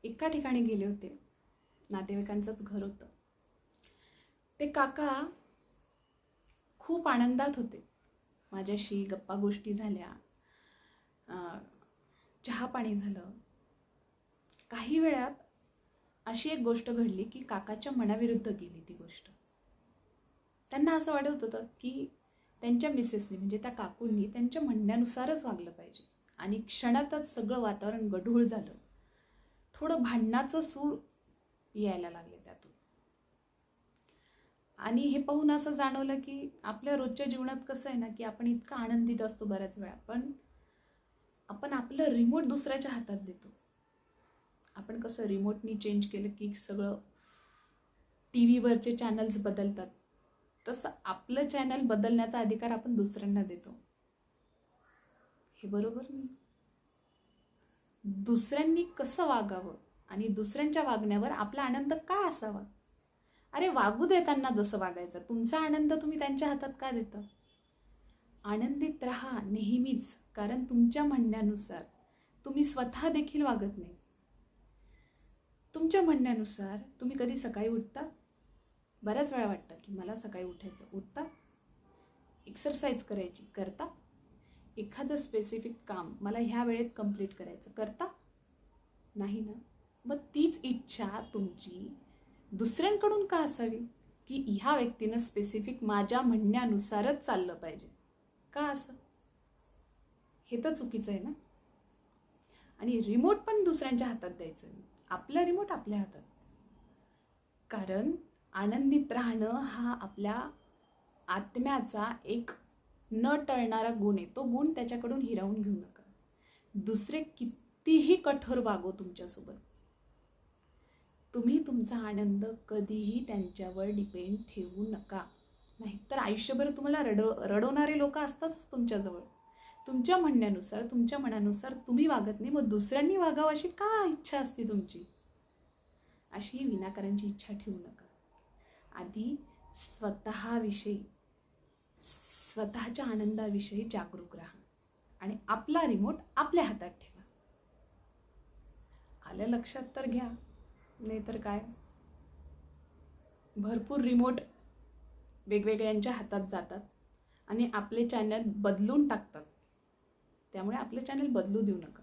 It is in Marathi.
एका ठिकाणी गेले होते, नातेवाईकांचंच घर होतं. ते काका खूप आनंदात होते. माझ्याशी गप्पा गोष्टी झाल्या, चहा पाणी झालं. काही वेळात अशी एक गोष्ट घडली की काकाच्या मनाविरुद्ध गेली ती गोष्ट. त्यांना असं वाटत होतं की त्यांच्या मिसेसनी म्हणजे त्या काकूंनी त्यांच्या म्हणण्यानुसारच वागलं पाहिजे. आणि क्षणातच सगळं वातावरण गढूळ झालं. थोडं भांडणाचं सूर यायला लागले त्यातून. आणि हे पाहून असं जाणवलं की आपल्या रोजच्या जीवनात कसं आहे ना की आपण इतका आनंदित असतो बऱ्याच वेळा, पण आपण आपलं रिमोट दुसऱ्याच्या हातात देतो. आपण कसं रिमोटनी चेंज केलं की सगळं टी व्हीवरचे चॅनल्स बदलतात, तसं आपलं चॅनल बदलण्याचा अधिकार आपण दुसऱ्यांना देतो. हे बरोबर नाही. दुसऱ्यांनी कसं वागावं आणि दुसऱ्यांच्या वागण्यावर आपला आनंद का असावा? अरे वागू देताना जसं वागायचं. तुमचा आनंद तुम्ही त्यांच्या हातात का देता? आनंदित राहा नेहमीच, कारण तुमच्या म्हणण्यानुसार तुम्ही स्वतः देखील वागत नाही. तुमच्या म्हणण्यानुसार तुम्ही कधी सकाळी उठता? बऱ्याच वेळा वाटतं की मला सकाळी उठायचं. उठता? एक्सरसाइज करायची करता? एखादं स्पेसिफिक काम मला ह्या वेळेत कंप्लीट करायचं करता? नाही ना. मग तीच इच्छा तुमची दुसऱ्यांकडून का असावी की ह्या व्यक्तीनं स्पेसिफिक माझ्या म्हणण्यानुसारच चाललं पाहिजे? का असं? हे तर चुकीचं आहे ना. आणि रिमोट पण दुसऱ्यांच्या हातात द्यायचं नाही. आपला रिमोट आपल्या हातात. कारण आनंदित राहणं हा आपल्या आत्म्याचा एक न टळणारा गुण आहे. तो गुण त्याच्याकडून हिरावून घेऊ नका. दुसरे कितीही कठोर वागो तुमच्यासोबत, तुम्ही तुमचा आनंद कधीही त्यांच्यावर डिपेंड ठेवू नका. नाहीतर आयुष्यभर तुम्हाला रडवणारे लोक असतातच तुमच्याजवळ. तुमच्या म्हणण्यानुसार तुमच्या मनानुसार तुम्ही वागत नाही, मग दुसऱ्यांनी वागावं अशी का इच्छा असते तुमची? अशी विनाकारांची इच्छा ठेवू नका. आधी स्वतःविषयी, स्वतःच्या आनंदाविषयी जागरूक राहा आणि आपला रिमोट आपल्या हातात ठेवा. आलं लक्षात तर घ्या, नाहीतर काय, भरपूर रिमोट वेगवेगळ्यांच्या हातात जातात आणि आपले चॅनल बदलून टाकतात. त्यामुळे आपले चॅनल बदलू देऊ नका.